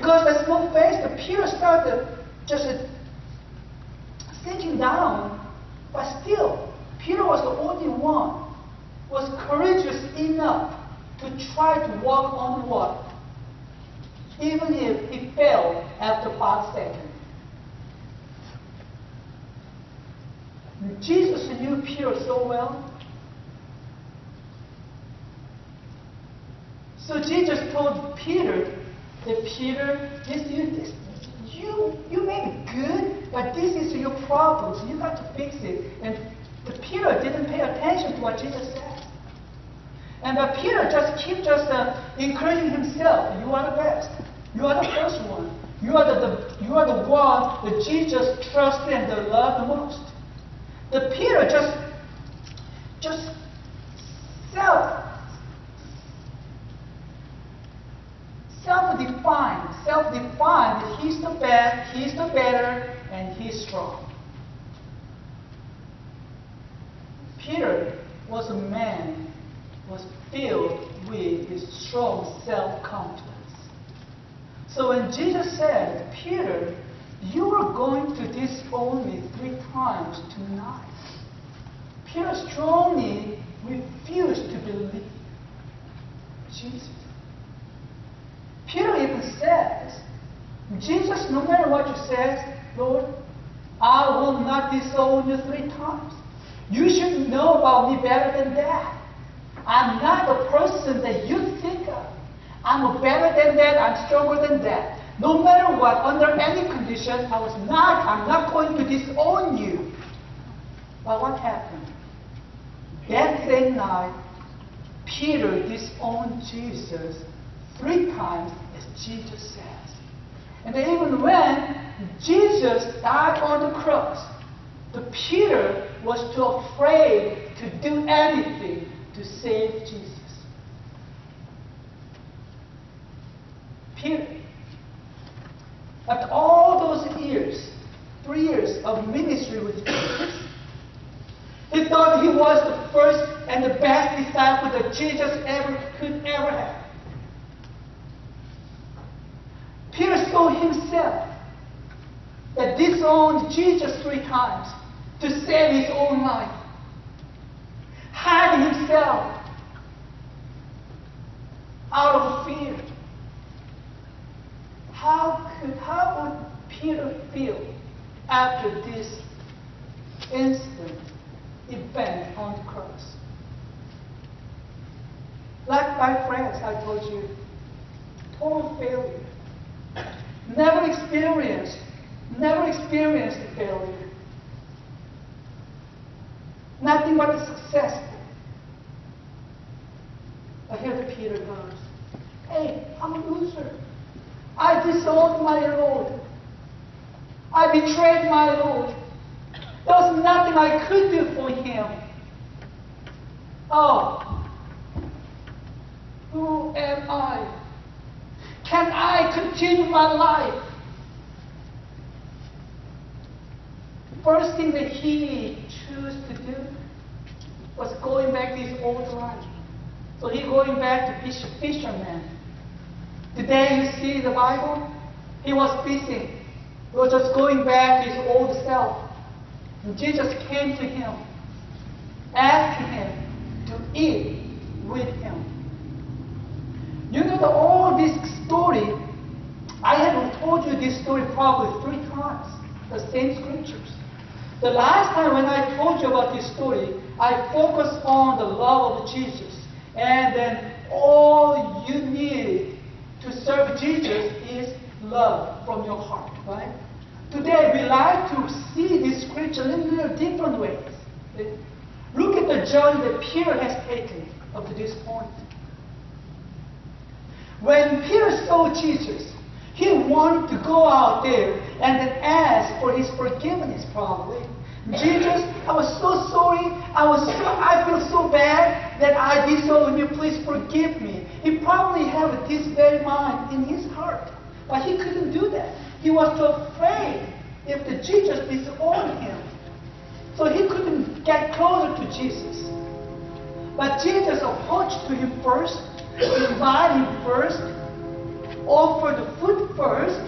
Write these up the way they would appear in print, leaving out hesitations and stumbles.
Because there's no faith, Peter started just sinking down. But still, Peter was the only one was courageous enough to try to walk on the water, even if he failed after 5 seconds. Jesus knew Peter so well. So Jesus told Peter that Peter, you may be good, but this is your problem, so you got to fix it. And Peter didn't pay attention to what Jesus said. And but Peter just encouraging himself. You are the best. You are the first one. You are the one that Jesus trusted and loved the most. The Peter just self-defined that he's the best, he's the better, and he's strong. Peter was a man was filled with his strong self-confidence. So when Jesus said, Peter, you are going to disown me 3 times tonight, Peter strongly refused to believe Jesus. Peter even says, Jesus, no matter what you say, Lord, I will not disown you 3 times. You should know about me better than that. I'm not the person that you think of. I'm better than that. I'm stronger than that. No matter what, under any condition, I'm not going to disown you. But what happened? That same night, Peter disowned Jesus 3 times, as Jesus says. And even when Jesus died on the cross, Peter was too afraid to do anything to save Jesus. Peter, after all those years, 3 years of ministry with Jesus, he thought he was the first and the best disciple that Jesus could ever have. Peter saw himself that disowned Jesus 3 times to save his own life, hiding himself out of fear. How would Peter feel after this instant event on the cross? Like my friends, I told you, total failure. Never experienced failure. Nothing but a successful. But here Peter goes, hey, I'm a loser. I disowned my Lord. I betrayed my Lord. There was nothing I could do for him. Oh, who am I? Can I continue my life? First thing that he chose to do was going back to his old life. So he's going back to fisherman. Today you see the Bible, he was fishing. He was just going back to his old self. And Jesus came to him, asking him to eat with him. You know all this story, I have told you this story probably 3 times, the same scriptures. The last time when I told you about this story, I focused on the love of Jesus. And then all you need to serve Jesus is love from your heart, right? Today we like to see this scripture in different ways. Look at the journey that Peter has taken up to this point. When Peter saw Jesus, he wanted to go out there and then ask for his forgiveness probably. Jesus, I was so sorry. I feel so bad that I disowned you. Please forgive me. He probably had this very mind in his heart. But he couldn't do that. He was too afraid if the Jesus disowned him. So he couldn't get closer to Jesus. But Jesus approached to him first, invited him first, offered food first,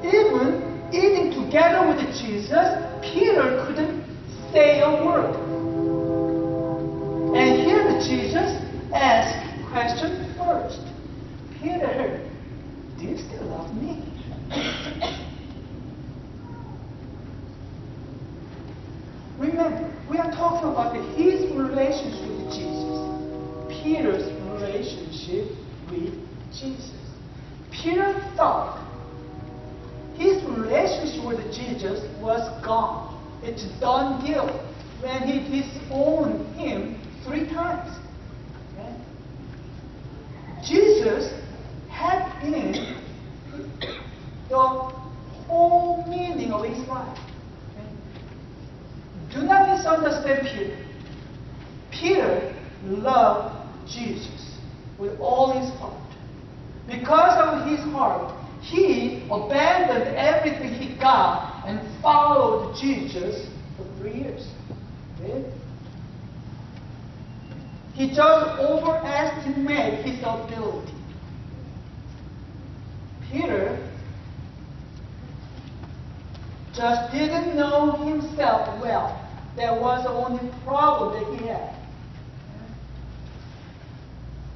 even eating together with Jesus, Peter couldn't say a word. And here Jesus asked question first. Peter, do you still love me? Remember, we are talking about his relationship with Jesus. Peter's relationship with Jesus. Peter thought his relationship with Jesus was gone. It's a done deal when he disowned him 3 times. Okay? Jesus had been the whole meaning of his life. Do not misunderstand Peter. Peter loved Jesus with all his heart. Because of his heart, he abandoned everything he got and followed Jesus for 3 years. Okay? He just overestimated his ability. Peter just didn't know himself well. That was the only problem that he had.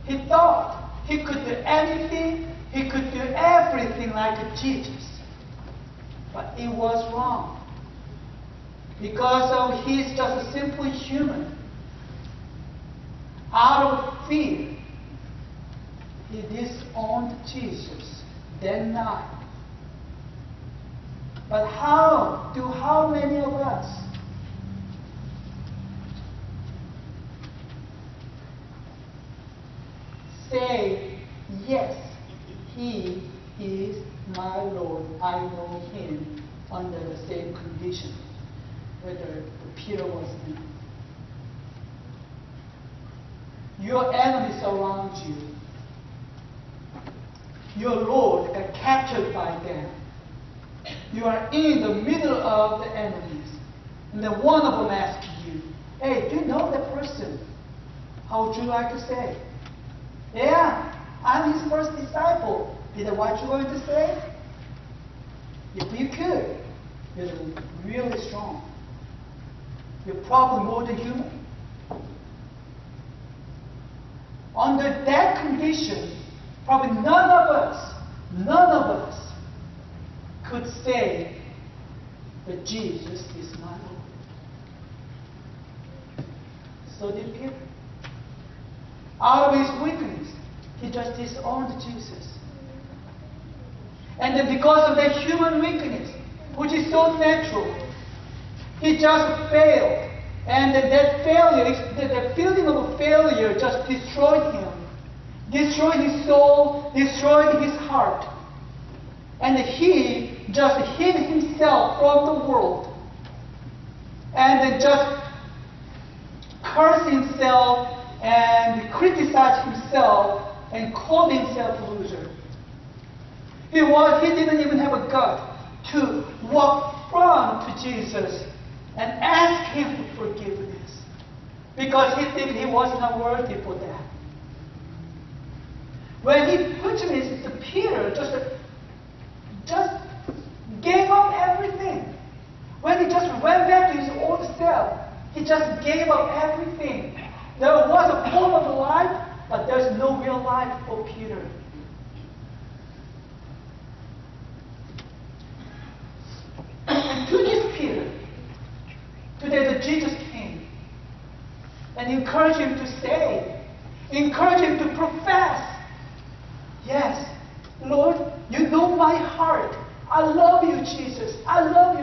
He thought he could do anything, he could do everything like Jesus. But it was wrong. Because of he's just a simple human. Out of fear, he disowned Jesus, then not. But how many of us say, yes, he is my Lord, I know him, under the same condition, whether Peter was in. Your enemies surround you. Your Lord got captured by them. You are in the middle of the enemies. And then one of them asks you, hey, do you know that person? How would you like to say? Yeah, I'm his first disciple. Is that what you're going to say? If you could, you're really strong. You're probably more than human. Under that condition, probably none of us could say that Jesus is my Lord. So did Peter. Out of his weakness, he just disowned Jesus. And then because of that human weakness, which is so natural, he just failed. And then that failure, the feeling of failure just destroyed him. Destroyed his soul, destroyed his heart. And he just hid himself from the world. And then just cursed himself and criticized himself and called himself a loser. He didn't even have a gut to walk front to Jesus and ask him for forgiveness. Because he think he was not worthy for that. When he witnessed to Peter, just gave up everything. When he just went back to his old self, he just gave up everything. There was a form of life, but there's no real life for Peter. And to this Peter, today that Jesus came and encouraged him to say, encouraged him to profess, yes, Lord, you know my heart. I love you, Jesus. I love